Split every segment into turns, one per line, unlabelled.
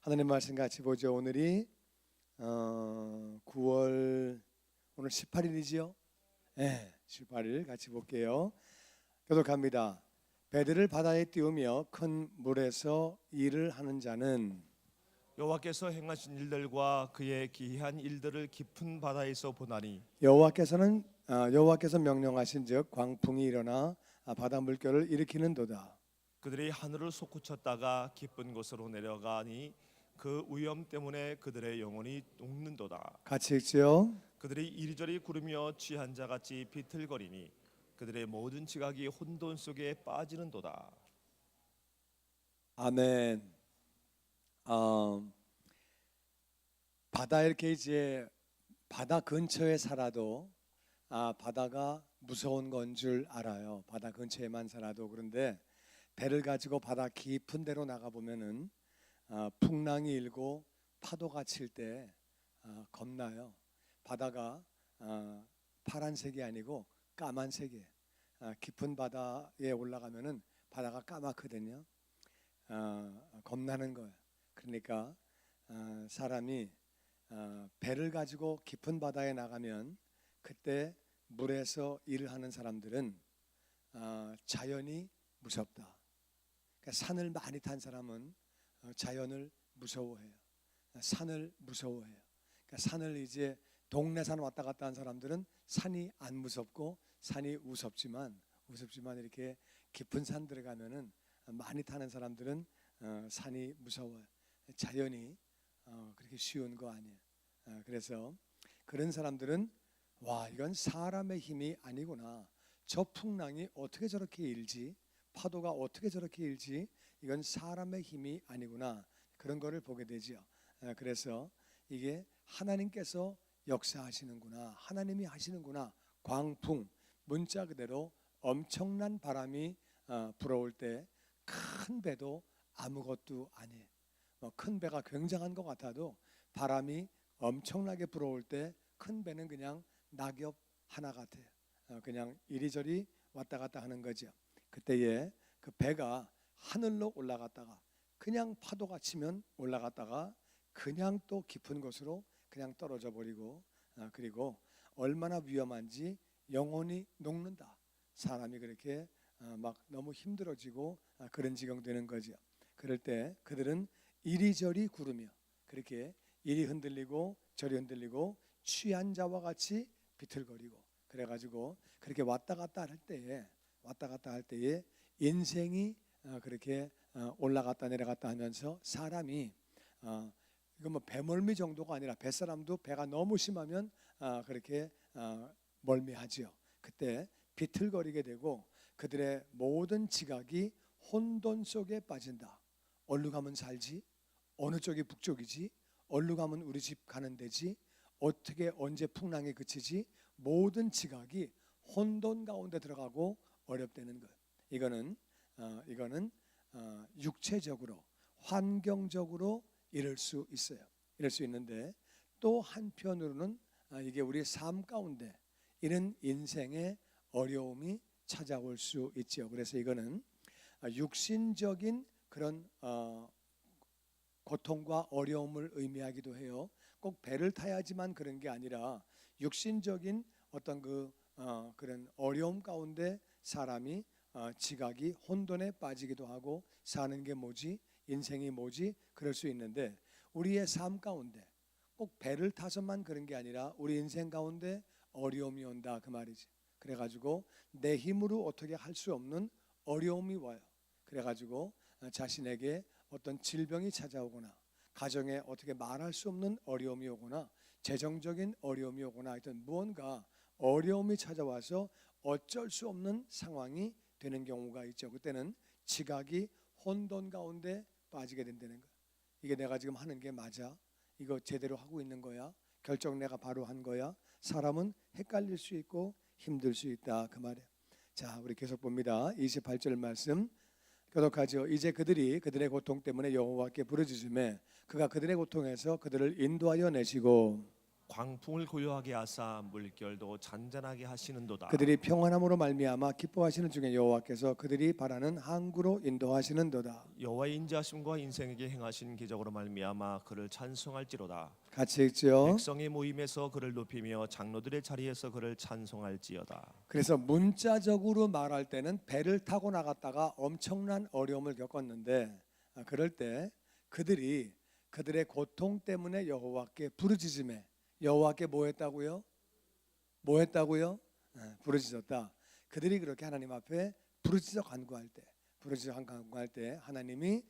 하나님 말씀 같이 보죠. 오늘이 9월 오늘 18일이지요. 네, 18일 같이 볼게요. 교독합니다. 배들을 바다에 띄우며 큰 물에서 일을 하는 자는
여호와께서 행하신 일들과 그의 기이한 일들을 깊은 바다에서 보나니
여호와께서 명령하신즉 광풍이 일어나 바다 물결을 일으키는도다.
그들이 하늘을 솟구쳤다가 깊은 곳으로 내려가니 그 위험 때문에 그들의 영혼이 녹는도다.
같이 읽지요.
그들이 이리저리 구르며 취한 자같이 비틀거리니 그들의 모든 지각이 혼돈 속에 빠지는도다.
아멘. 바다 이렇게 이제 바다 근처에 살아도 바다가 무서운 건 줄 알아요. 바다 근처에만 살아도. 그런데 배를 가지고 바다 깊은 데로 나가 보면은 풍랑이 일고 파도가 칠 때 겁나요. 바다가 파란색이 아니고 까만색이에요. 깊은 바다에 올라가면은 바다가 까맣거든요. 겁나는 거예요. 그러니까 사람이 배를 가지고 깊은 바다에 나가면 그때 물에서 일을 하는 사람들은 자연이 무섭다. 그러니까 산을 많이 탄 사람은 자연을 무서워해요. 산을 무서워해요. 그러니까 산을 이제 동네 산 왔다 갔다 한 사람들은 산이 안 무섭고 산이 무섭지만 이렇게 깊은 산 들어가면은 많이 타는 사람들은 산이 무서워요. 자연이 그렇게 쉬운 거 아니에요. 그래서 그런 사람들은 와, 이건 사람의 힘이 아니구나. 저 풍랑이 어떻게 저렇게 일지, 파도가 어떻게 저렇게 일지, 이건 사람의 힘이 아니구나. 그런 거를 보게 되죠. 그래서 이게 하나님께서 역사하시는구나, 하나님이 하시는구나. 광풍, 문자 그대로 엄청난 바람이 불어올 때 큰 배도 아무것도 아니에요. 큰 배가 굉장한 것 같아도 바람이 엄청나게 불어올 때 큰 배는 그냥 낙엽 하나 같아요. 그냥 이리저리 왔다 갔다 하는 거죠. 그때에 그 배가 하늘로 올라갔다가 그냥 파도가 치면 올라갔다가 그냥 또 깊은 곳으로 그냥 떨어져 버리고 그리고 얼마나 위험한지 영혼이 녹는다. 사람이 그렇게 막 너무 힘들어지고 그런 지경 되는 거죠. 그럴 때 그들은 이리저리 구르며 그렇게 이리 흔들리고 저리 흔들리고 취한 자와 같이 비틀거리고 그래가지고 그렇게 왔다 갔다 할 때에 인생이 그렇게 올라갔다 내려갔다 하면서 사람이 이건 뭐 배멀미 정도가 아니라 뱃사람도 배가 너무 심하면 그렇게 멀미하지요. 그때 비틀거리게 되고 그들의 모든 지각이 혼돈 속에 빠진다. 어디로 가면 살지? 어느 쪽이 북쪽이지? 어디로 가면 우리 집 가는 데지? 어떻게 언제 풍랑이 그치지? 모든 지각이 혼돈 가운데 들어가고 어렵다는 거예요. 이거는 육체적으로 환경적으로 이럴 수 있어요. 이럴 수 있는데 또 한편으로는 이게 우리 삶 가운데 이런 인생의 어려움이 찾아올 수 있죠. 그래서 이거는 육신적인 그런 고통과 어려움을 의미하기도 해요. 꼭 배를 타야지만 그런 게 아니라 육신적인 어떤 그런 어려움 가운데 사람이 지각이 혼돈에 빠지기도 하고 사는 게 뭐지? 인생이 뭐지? 그럴 수 있는데 우리의 삶 가운데 꼭 배를 타서만 그런 게 아니라 우리 인생 가운데 어려움이 온다 그 말이지. 그래가지고 내 힘으로 어떻게 할 수 없는 어려움이 와요. 그래가지고 자신에게 어떤 질병이 찾아오거나 가정에 어떻게 말할 수 없는 어려움이 오거나 재정적인 어려움이 오거나 하여튼 무언가 어려움이 찾아와서 어쩔 수 없는 상황이 되는 경우가 있죠. 그때는 지각이 혼돈 가운데 빠지게 된다는 거예요. 이게 내가 지금 하는 게 맞아? 이거 제대로 하고 있는 거야? 결정 내가 바로 한 거야? 사람은 헷갈릴 수 있고 힘들 수 있다 그 말이에요. 자, 우리 계속 봅니다. 28절 말씀 교독하죠. 이제 그들이 그들의 고통 때문에 여호와께 부르짖으매 그가 그들의 고통에서 그들을 인도하여 내시고
광풍을 고요하게 하사 물결도 잔잔하게 하시는도다.
그들이 평안함으로 말미암아 기뻐하시는 중에 여호와께서 그들이 바라는 항구로 인도하시는도다.
여호와의 인자하심과 인생에게 행하신 기적으로 말미암아 그를 찬송할지로다.
같이 읽죠.
백성의 모임에서 그를 높이며 장로들의 자리에서 그를 찬송할지어다.
그래서 문자적으로 말할 때는 배를 타고 나갔다가 엄청난 어려움을 겪었는데 그럴 때 그들이 그들의 고통 때문에 여호와께 부르짖음에 여호와께 뭐 했다고요? 뭐 했다고요? 부르짖었다. 그들이 그렇게 하나님 앞에 부르짖어 간구할 때 하나님이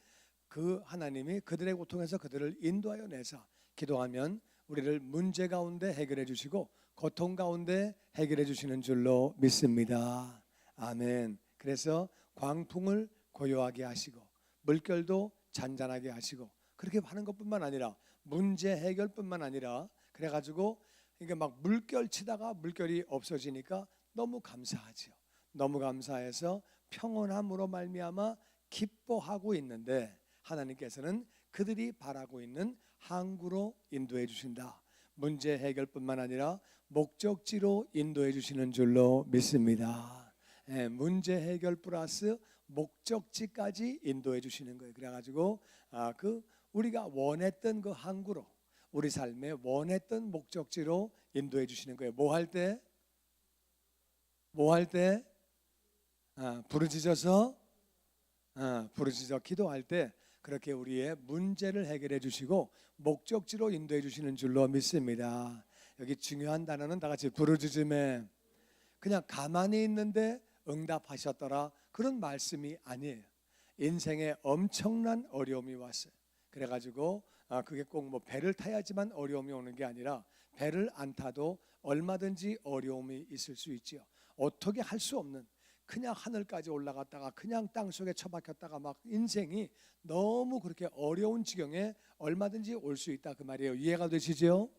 그들의 고통에서 그들을 인도하여 내사 기도하면 우리를 문제 가운데 해결해 주시고 고통 가운데 해결해 주시는 줄로 믿습니다. 아멘. 그래서 광풍을 고요하게 하시고 물결도 잔잔하게 하시고 그렇게 하는 것뿐만 아니라 문제 해결뿐만 아니라 그래가지고 이게 막 물결 치다가 물결이 없어지니까 너무 감사하지요. 너무 감사해서 평온함으로 말미암아 기뻐하고 있는데 하나님께서는 그들이 바라고 있는 항구로 인도해 주신다. 문제 해결뿐만 아니라 목적지로 인도해 주시는 줄로 믿습니다. 문제 해결 플러스 목적지까지 인도해 주시는 거예요. 그래가지고 우리가 원했던 그 항구로 우리 삶에 원했던 목적지로 인도해 주시는 거예요. 뭐 할 때? 부르짖어 기도할 때 그렇게 우리의 문제를 해결해 주시고 목적지로 인도해 주시는 줄로 믿습니다. 여기 중요한 단어는 다 같이 부르짖음에 그냥 가만히 있는데 응답하셨더라 그런 말씀이 아니에요. 인생에 엄청난 어려움이 왔어요. 그래가지고 그게 꼭 뭐 배를 타야지만 어려움이 오는 게 아니라 배를 안 타도 얼마든지 어려움이 있을 수 있지요. 어떻게 할 수 없는 그냥 하늘까지 올라갔다가 그냥 땅속에 처박혔다가 막 인생이 너무 그렇게 어려운 지경에 얼마든지 올 수 있다 그 말이에요. 이해가 되시죠?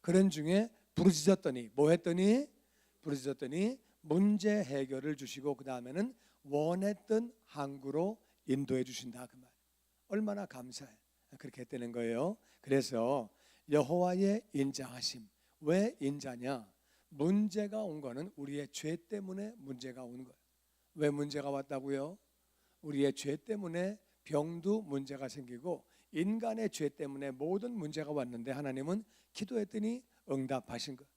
그런 중에 부르짖었더니 뭐 했더니 부르짖었더니 문제 해결을 주시고 그 다음에는 원했던 항구로 인도해 주신다 그 말. 얼마나 감사해. 그렇게 했다는 거예요. 그래서 여호와의 인자하심. 왜 인자냐? 문제가 온 거는 우리의 죄 때문에 문제가 온 거예요. 왜 문제가 왔다고요? 우리의 죄 때문에 병도 문제가 생기고 인간의 죄 때문에 모든 문제가 왔는데 하나님은 기도했더니 응답하신 거예요.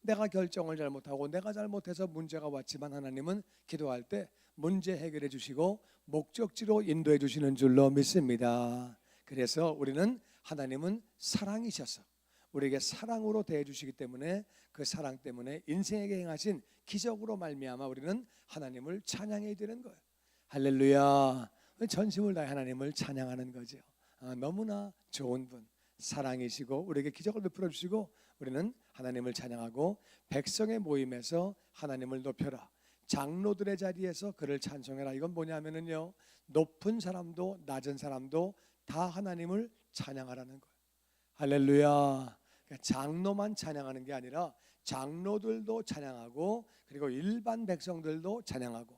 내가 결정을 잘못하고 내가 잘못해서 문제가 왔지만 하나님은 기도할 때 문제 해결해 주시고 목적지로 인도해 주시는 줄로 믿습니다. 그래서 우리는 하나님은 사랑이셔서 우리에게 사랑으로 대해 주시기 때문에 그 사랑 때문에 인생에게 행하신 기적으로 말미암아 우리는 하나님을 찬양해야 되는 거예요. 할렐루야. 전심을 다해 하나님을 찬양하는 거죠. 너무나 좋은 분, 사랑이시고 우리에게 기적을 베풀어 주시고 우리는 하나님을 찬양하고 백성의 모임에서 하나님을 높여라. 장로들의 자리에서 그를 찬송해라. 이건 뭐냐면은요, 높은 사람도 낮은 사람도 다 하나님을 찬양하라는 거예요. 할렐루야. 그러니까 장로만 찬양하는 게 아니라 장로들도 찬양하고 그리고 일반 백성들도 찬양하고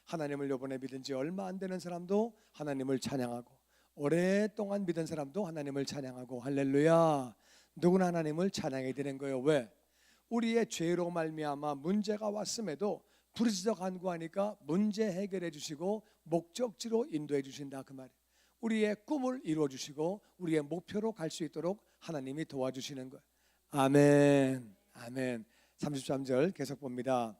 하나님을 이번에 믿은 지 얼마 안 되는 사람도 하나님을 찬양하고 오랫동안 믿은 사람도 하나님을 찬양하고 할렐루야. 누구나 하나님을 찬양해야 되는 거예요. 왜? 우리의 죄로 말미암아 문제가 왔음에도 부르짖어 간구하니까 문제 해결해 주시고 목적지로 인도해 주신다 그 말이에요. 우리의 꿈을 이루어 주시고 우리의 목표로 갈 수 있도록 하나님이 도와주시는 거예요. 아멘. 아멘. 33절 계속 봅니다.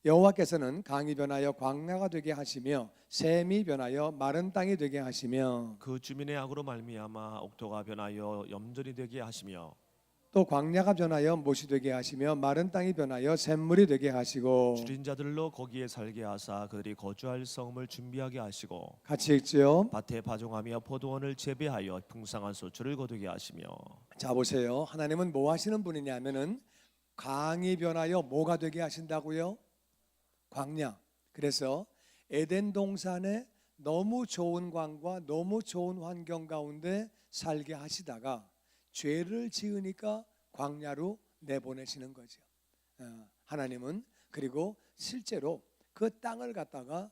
여호와께서는 강이 변하여 광야가 되게 하시며 샘이 변하여 마른 땅이 되게 하시며
그 주민의 악으로 말미암아 옥토가 변하여 염전이 되게 하시며
또 광야가 변하여 못이 되게 하시며 마른 땅이 변하여 샘물이 되게 하시고
줄인 자들로 거기에 살게 하사 그들이 거주할 성을 준비하게 하시고
같이 읽지요.
밭에 파종하며 포도원을 재배하여 풍성한 소출을 거두게 하시며.
자 보세요. 하나님은 뭐 하시는 분이냐면은 강이 변하여 뭐가 되게 하신다고요? 광야. 그래서 에덴 동산에 너무 좋은 광과 너무 좋은 환경 가운데 살게 하시다가 죄를 지으니까 광야로 내보내시는 거죠. 하나님은 그리고 실제로 그 땅을 갖다가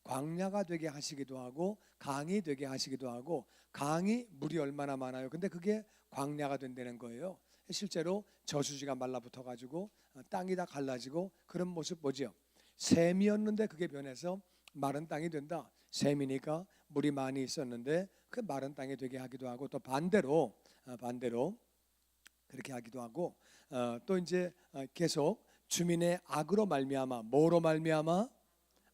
광야가 되게 하시기도 하고 강이 되게 하시기도 하고 강이 물이 얼마나 많아요. 근데 그게 광야가 된다는 거예요. 실제로 저수지가 말라붙어 가지고 땅이 다 갈라지고 그런 모습 보죠. 샘이었는데 그게 변해서 마른 땅이 된다. 샘이니까 물이 많이 있었는데 그 마른 땅이 되게 하기도 하고, 또 반대로 그렇게 하기도 하고, 또 이제 계속 주민의 악으로 말미암아, 뭐로 말미암아?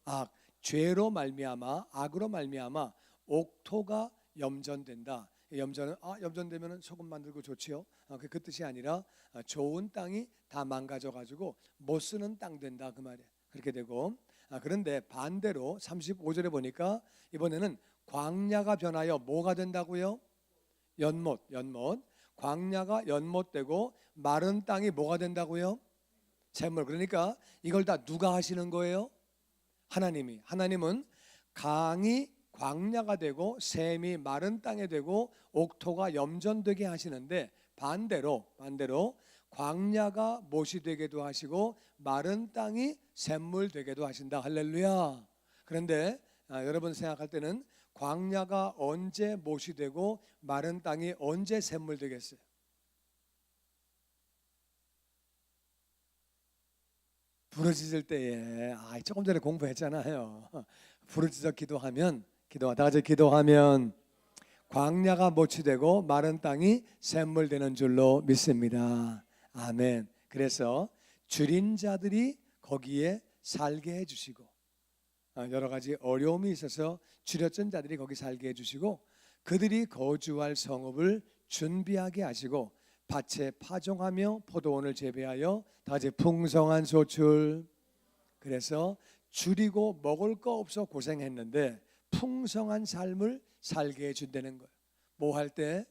악, 죄로 말미암아, 악으로 말미암아 옥토가 염전된다. 염전은 염전되면은 소금 만들고 좋지요. 그 뜻이 아니라 좋은 땅이 다 망가져 가지고 못 쓰는 땅 된다 그 말이에요. 그렇게 되고, 그런데 반대로 35절에 보니까 이번에는 광야가 변하여 뭐가 된다고요? 연못. 광야가 연못되고 마른 땅이 뭐가 된다고요? 샘물. 그러니까 이걸 다 누가 하시는 거예요? 하나님이. 하나님은 강이 광야가 되고 샘이 마른 땅에 되고 옥토가 염전되게 하시는데, 반대로 광야가 못이 되게도 하시고 마른 땅이 샘물 되게도 하신다. 할렐루야. 그런데 여러분 생각할 때는 광야가 언제 못이 되고 마른 땅이 언제 샘물 되겠어요? 부르짖을 때에, 조금 전에 공부했잖아요. 부르짖어 기도하면, 다 같이 기도하면 광야가 못이 되고 마른 땅이 샘물 되는 줄로 믿습니다. 아멘. 그래서 줄인 자들이 거기에 살게 해주시고, 여러 가지 어려움이 있어서 줄였던 자들이 거기 살게 해주시고, 그들이 거주할 성읍을 준비하게 하시고, 밭에 파종하며 포도원을 재배하여 다 같이 풍성한 소출. 그래서 줄이고 먹을 거 없어 고생했는데 풍성한 삶을 살게 해준다는 거예요. 뭐 할 때?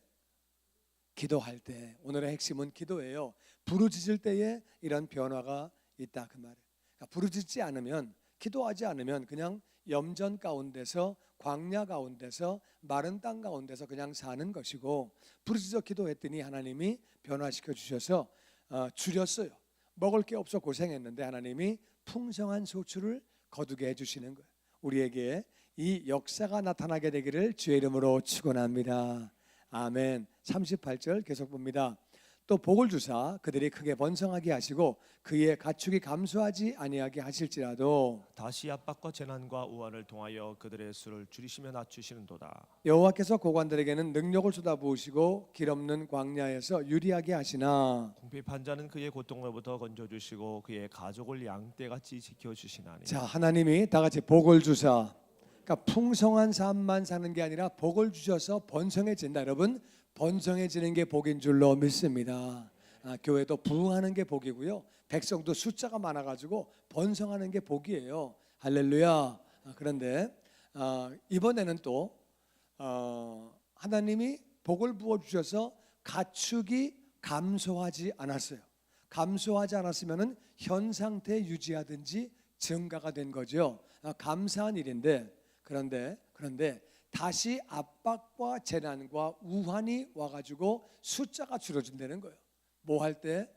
기도할 때. 오늘의 핵심은 기도예요. 부르짖을 때에 이런 변화가 있다 그 말이에요. 그러니까 부르짖지 않으면, 기도하지 않으면 그냥 염전 가운데서, 광야 가운데서, 마른 땅 가운데서 그냥 사는 것이고, 부르짖어 기도했더니 하나님이 변화시켜 주셔서 줄였어요. 먹을 게 없어 고생했는데 하나님이 풍성한 소출을 거두게 해주시는 거예요. 우리에게 이 역사가 나타나게 되기를 주의 이름으로 축원합니다. 아멘. 38절 계속 봅니다. 또 복을 주사 그들이 크게 번성하게 하시고 그의 가축이 감소하지 아니하게 하실지라도
다시 압박과 재난과 우환을 통하여 그들의 수를 줄이시며 낮추시는도다.
여호와께서 고관들에게는 능력을 쏟아부으시고 길 없는 광야에서 유리하게 하시나.
궁핍한 자는 그의 고통으로부터 건져주시고 그의 가족을 양떼같이 지켜주시나니.
자, 하나님이 다 같이 복을 주사, 그러니까 풍성한 삶만 사는 게 아니라 복을 주셔서 번성해진다. 여러분, 번성해지는 게 복인 줄로 믿습니다. 교회도 부흥하는 게 복이고요, 백성도 숫자가 많아가지고 번성하는 게 복이에요. 할렐루야. 그런데 이번에는 또 하나님이 복을 부어주셔서 가축이 감소하지 않았어요. 감소하지 않았으면 현 상태 유지하든지 증가가 된 거죠. 감사한 일인데, 그런데 다시 압박과 재난과 우환이 와가지고 숫자가 줄어든다는 거예요. 뭐 할 때?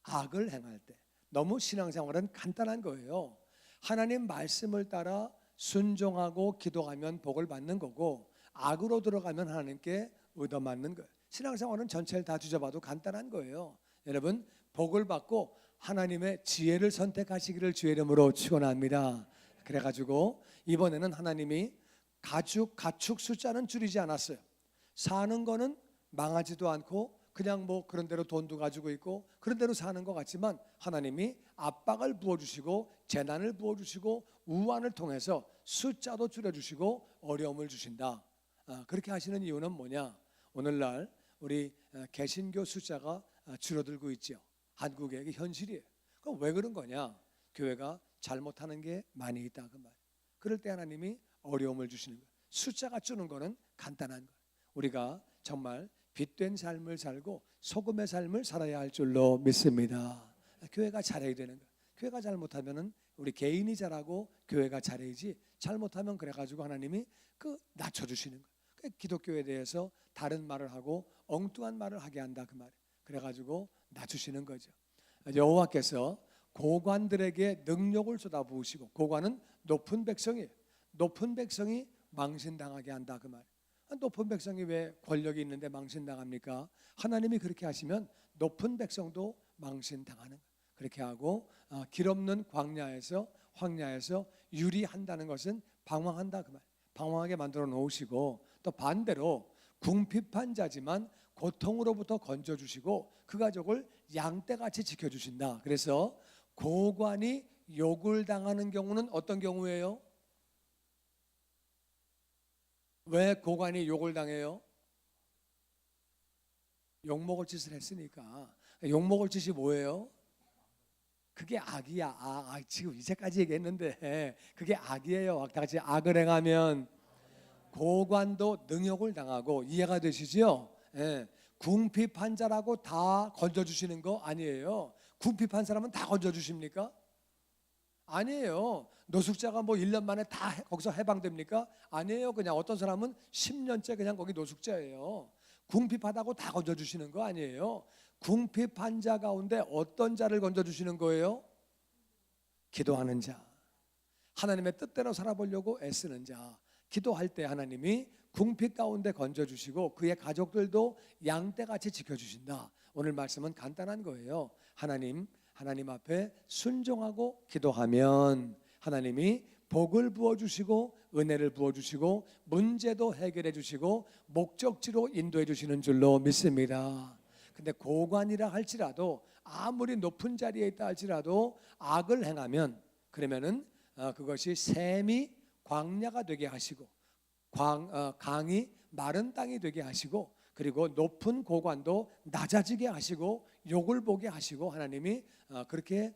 악을 행할 때. 너무 신앙생활은 간단한 거예요. 하나님 말씀을 따라 순종하고 기도하면 복을 받는 거고, 악으로 들어가면 하나님께 얻어맞는 거예요. 신앙생활은 전체를 다 뒤져봐도 간단한 거예요. 여러분, 복을 받고 하나님의 지혜를 선택하시기를 주의 이름으로 축원합니다. 그래가지고 이번에는 하나님이 가축 숫자는 줄이지 않았어요. 사는 거는 망하지도 않고 그냥 뭐 그런 대로 돈도 가지고 있고 그런 대로 사는 것 같지만, 하나님이 압박을 부어주시고 재난을 부어주시고 우환을 통해서 숫자도 줄여주시고 어려움을 주신다. 그렇게 하시는 이유는 뭐냐? 오늘날 우리 개신교 숫자가 줄어들고 있죠. 한국의 현실이에요. 그럼 왜 그런 거냐? 교회가 잘못하는 게 많이 있다 그 말. 그럴 때 하나님이 어려움을 주시는 거예요. 숫자가 주는 거는 간단한 거예요. 우리가 정말 빛된 삶을 살고 소금의 삶을 살아야 할 줄로 믿습니다. 교회가 잘해야 되는 거예요. 교회가 잘못하면은 우리 개인이 잘하고 교회가 잘해야지, 잘못하면 그래가지고 하나님이 낮춰주시는 거예요. 기독교에 대해서 다른 말을 하고 엉뚱한 말을 하게 한다 그 말이에요. 그래가지고 낮추시는 거죠. 여호와께서 고관들에게 능력을 쏟아부으시고, 고관은 높은 백성이에요. 높은 백성이 망신당하게 한다 그 말이에요. 높은 백성이 왜 권력이 있는데 망신당합니까? 하나님이 그렇게 하시면 높은 백성도 망신당하는 거예요. 그렇게 하고 길 없는 황야에서 유리한다는 것은 방황한다 그 말. 방황하게 만들어 놓으시고, 또 반대로 궁핍한 자지만 고통으로부터 건져 주시고 그 가족을 양떼같이 지켜 주신다. 그래서 고관이 욕을 당하는 경우는 어떤 경우예요? 왜 고관이 욕을 당해요? 욕먹을 짓을 했으니까. 욕먹을 짓이 뭐예요? 그게 악이야. 지금 이제까지 얘기했는데 그게 악이에요. 다 같이 악을 행하면 고관도 능욕을 당하고. 이해가 되시죠? 예. 궁핍한 자라고 다 건져주시는 거 아니에요. 궁핍한 사람은 다 건져주십니까? 아니에요. 노숙자가 뭐 1년 만에 다 거기서 해방됩니까? 아니에요. 그냥 어떤 사람은 10년째 그냥 거기 노숙자예요. 궁핍하다고 다 건져주시는 거 아니에요. 궁핍한 자 가운데 어떤 자를 건져주시는 거예요? 기도하는 자, 하나님의 뜻대로 살아보려고 애쓰는 자. 기도할 때 하나님이 궁핍 가운데 건져주시고 그의 가족들도 양떼같이 지켜주신다. 오늘 말씀은 간단한 거예요. 하나님 앞에 순종하고 기도하면 하나님이 복을 부어주시고 은혜를 부어주시고 문제도 해결해 주시고 목적지로 인도해 주시는 줄로 믿습니다. 근데 고관이라 할지라도, 아무리 높은 자리에 있다 할지라도 악을 행하면, 그러면은 그것이 샘이 광야가 되게 하시고 강이 마른 땅이 되게 하시고, 그리고 높은 고관도 낮아지게 하시고 욕을 보게 하시고, 하나님이 그렇게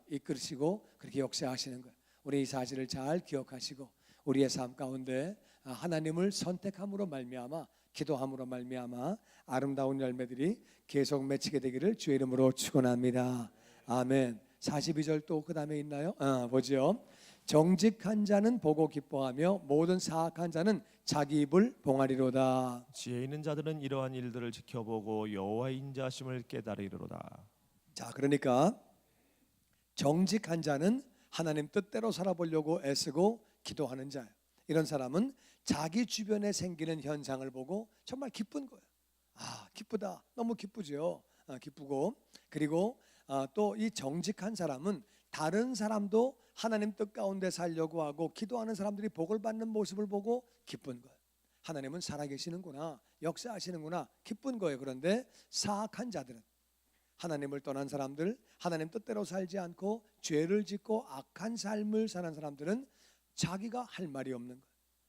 이끌으시고 그렇게 역사하시는 거예요. 우리 이 사실을 잘 기억하시고 우리의 삶 가운데 하나님을 선택함으로 말미암아, 기도함으로 말미암아 아름다운 열매들이 계속 맺히게 되기를 주의 이름으로 축원합니다. 아멘. 42절 또 그 다음에 있나요? 보죠. 정직한 자는 보고 기뻐하며 모든 사악한 자는 자기 입을 봉하리로다.
지혜 있는 자들은 이러한 일들을 지켜보고 여호와의 인자하심을 깨달으리로다.
자, 그러니까 정직한 자는 하나님 뜻대로 살아보려고 애쓰고 기도하는 자예요. 이런 사람은 자기 주변에 생기는 현상을 보고 정말 기쁜 거예요. 기쁘다. 너무 기쁘죠. 기쁘고, 그리고 또 이 정직한 사람은 다른 사람도 하나님 뜻 가운데 살려고 하고 기도하는 사람들이 복을 받는 모습을 보고 기쁜 거예요. 하나님은 살아계시는구나, 역사하시는구나, 기쁜 거예요. 그런데 사악한 자들은, 하나님을 떠난 사람들, 하나님 뜻대로 살지 않고 죄를 짓고 악한 삶을 사는 사람들은 자기가 할 말이 없는 거예요.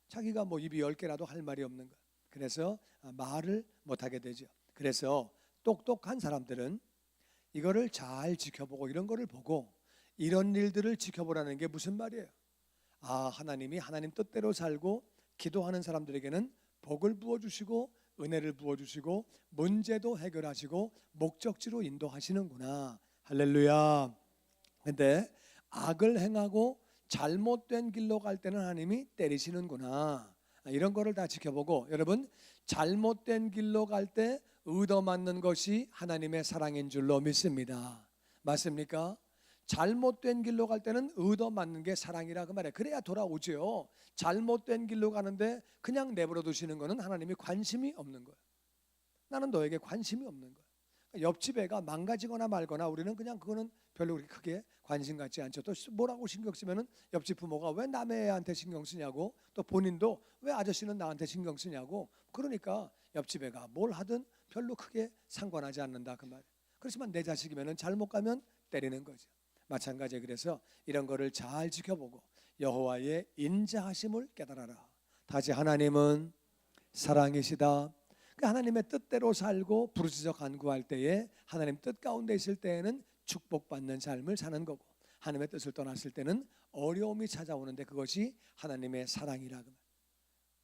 자기가 뭐 입이 10개라도 할 말이 없는 거예요. 그래서 말을 못하게 되죠. 그래서 똑똑한 사람들은 이거를 잘 지켜보고, 이런 거를 보고 이런 일들을 지켜보라는 게 무슨 말이에요? 하나님이 하나님 뜻대로 살고 기도하는 사람들에게는 복을 부어주시고 은혜를 부어주시고 문제도 해결하시고 목적지로 인도하시는구나. 할렐루야. 근데 악을 행하고 잘못된 길로 갈 때는 하나님이 때리시는구나. 이런 거를 다 지켜보고, 여러분, 잘못된 길로 갈 때 얻어맞는 것이 하나님의 사랑인 줄로 믿습니다. 맞습니까? 잘못된 길로 갈 때는 얻어맞는 게 사랑이라 그 말이에요. 그래야 돌아오죠. 잘못된 길로 가는데 그냥 내버려 두시는 거는 하나님이 관심이 없는 거예요. 나는 너에게 관심이 없는 거예요. 옆집 애가 망가지거나 말거나 우리는 그냥 그거는 별로 그렇게 크게 관심 갖지 않죠. 또 뭐라고 신경 쓰면은 옆집 부모가 왜 남의 애한테 신경 쓰냐고, 또 본인도 왜 아저씨는 나한테 신경 쓰냐고. 그러니까 옆집 애가 뭘 하든 별로 크게 상관하지 않는다 그 말이에요. 그렇지만 내 자식이면은 잘못 가면 때리는 거죠. 마찬가지에 그래서 이런 거를 잘 지켜보고 여호와의 인자하심을 깨달아라. 다시 하나님은 사랑이시다. 하나님의 뜻대로 살고 부르짖어 간구할 때에, 하나님 뜻 가운데 있을 때에는 축복받는 삶을 사는 거고, 하나님의 뜻을 떠났을 때는 어려움이 찾아오는데 그것이 하나님의 사랑이라고.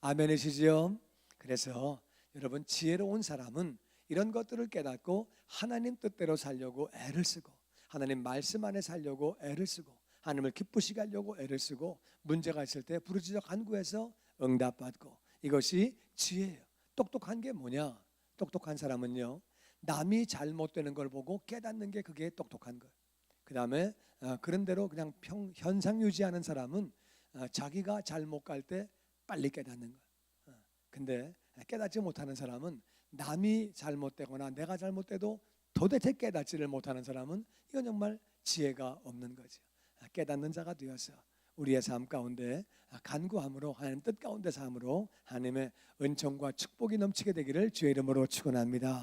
아멘이시죠? 그래서 여러분, 지혜로운 사람은 이런 것들을 깨닫고 하나님 뜻대로 살려고 애를 쓰고, 하나님 말씀 안에 살려고 애를 쓰고, 하나님을 기쁘시게 하려고 애를 쓰고, 문제가 있을 때 부르짖어 간구해서 응답받고, 이것이 지혜예요. 똑똑한 게 뭐냐? 똑똑한 사람은요, 남이 잘못되는 걸 보고 깨닫는 게 그게 똑똑한 거예요. 그 다음에 그런 대로 그냥 현상 유지하는 사람은 자기가 잘못 갈 때 빨리 깨닫는 거예요. 근데 깨닫지 못하는 사람은 남이 잘못되거나 내가 잘못돼도 도대체 깨닫지를 못하는 사람은 이건 정말 지혜가 없는 거죠. 깨닫는 자가 되어서 우리의 삶 가운데 간구함으로 하나님 뜻 가운데 삶으로 하나님의 은총과 축복이 넘치게 되기를 주의 이름으로 축원합니다.